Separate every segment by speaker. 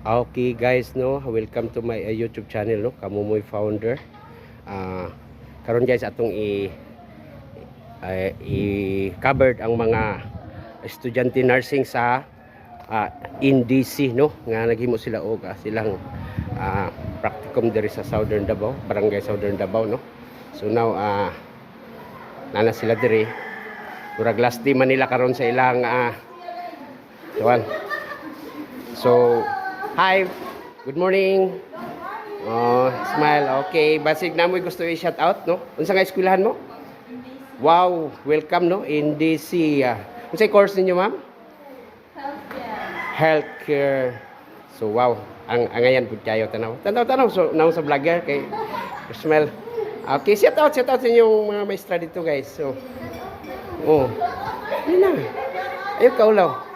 Speaker 1: Okay guys, no, welcome to my YouTube channel, no, Kamumoy Founder. Karon guys atong i-covered ang mga estudyante nursing sa NDC, no, nga naghimo sila og silang practicum diri sa Southern Davao, Barangay Southern Davao, no. So now nana sila diri. Murag last day man nila karon sa ilang So hi, good morning. Oh, smile. Okay, basig na mo gusto i-shout out, no? Unsa nga eskwelahan mo? Wow, welcome, no? NDC. Unsay course ninyo, ma'am? Healthcare. So wow, ang ngayon pud kayo tanaw. Tanaw so naw sa vlogger kay smile. Okay, shout out sa inyong mga maestra dito, guys. So yun na. Ayaw kaulaw.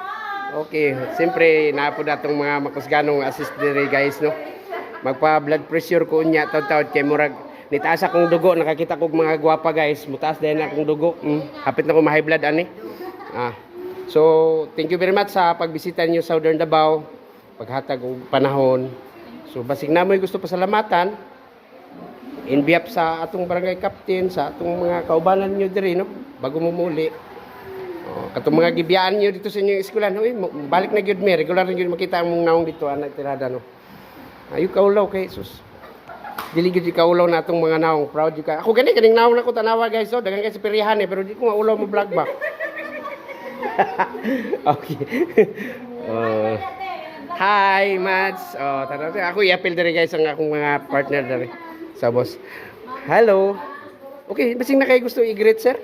Speaker 1: Okay, siyempre naapod natong mga makusganong assist diri guys, no. Magpa blood pressure ko unya taw-taw kay murag nitaas akong dugo, nakakita kog mga gwapa guys, mutaas din akong dugo. Hapit na ko ma-high blood ani. So thank you very much sa pagbisita niyo sa Southern Davao, paghatag og panahon. So basig namoy gusto pasalamatan in behalf sa atong barangay captain, sa atong mga kaubanan niyo diri, no, bago mo muli. Katong mga gibiyaan niyo dito sa inyong eskwelahan, balik na gyud mi, regular na gyud makita ang mong naong dito anak tirada, no. Ayo kaulaw kay sus. Dili gyud kaulaw natong mga naong, proud gyud ka. Ako gani kaning naong nako tanawa guys, so dagan kay sa pirihan pero di ko maulaw mo vlog ba. Okay. Hi Mads. Tanaw ako i-appeal diri guys ang akong mga partner diri sa boss. Hello. Okay, basing na kay gusto i-greet sir?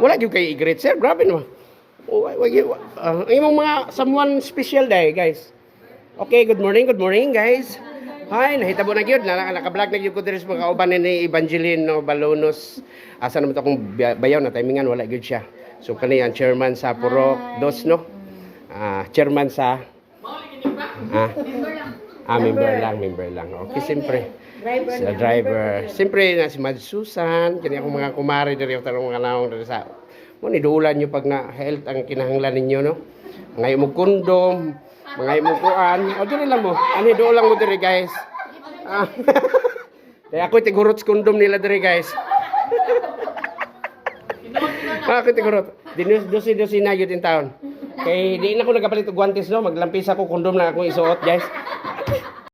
Speaker 1: Wala gyud kay i-greet sir. Grabe no. Imong mga someone special day guys. Okay, good morning guys. Hi, nahitabo na gyud, naka-vlog na gyud ko diri sa mga kauban ni Evangeline no Balonos. Asa naman to akong bayaw na timingan wala gyud siya. So kani ang chairman sa Purok Dos, no. Chairman sa member lang. Okay, siyempre. Sa driver. Siyempre na si Mad Susan, kani akong mga kumare diri tarong mga naong diri sa. Mo ni duulan niyo pag na health ang kinahanglan ninyo, no. Ngay mo kondom, mga imukuan. O dili lang mo. Ani do lang mo diri guys. Kaya ako tigurots kondom nila diri guys. Ako tigurot. Dosi na gyud in town. Kay di na ko nagapalit og guantes, no. Maglampis ako kondom na akong isuot guys.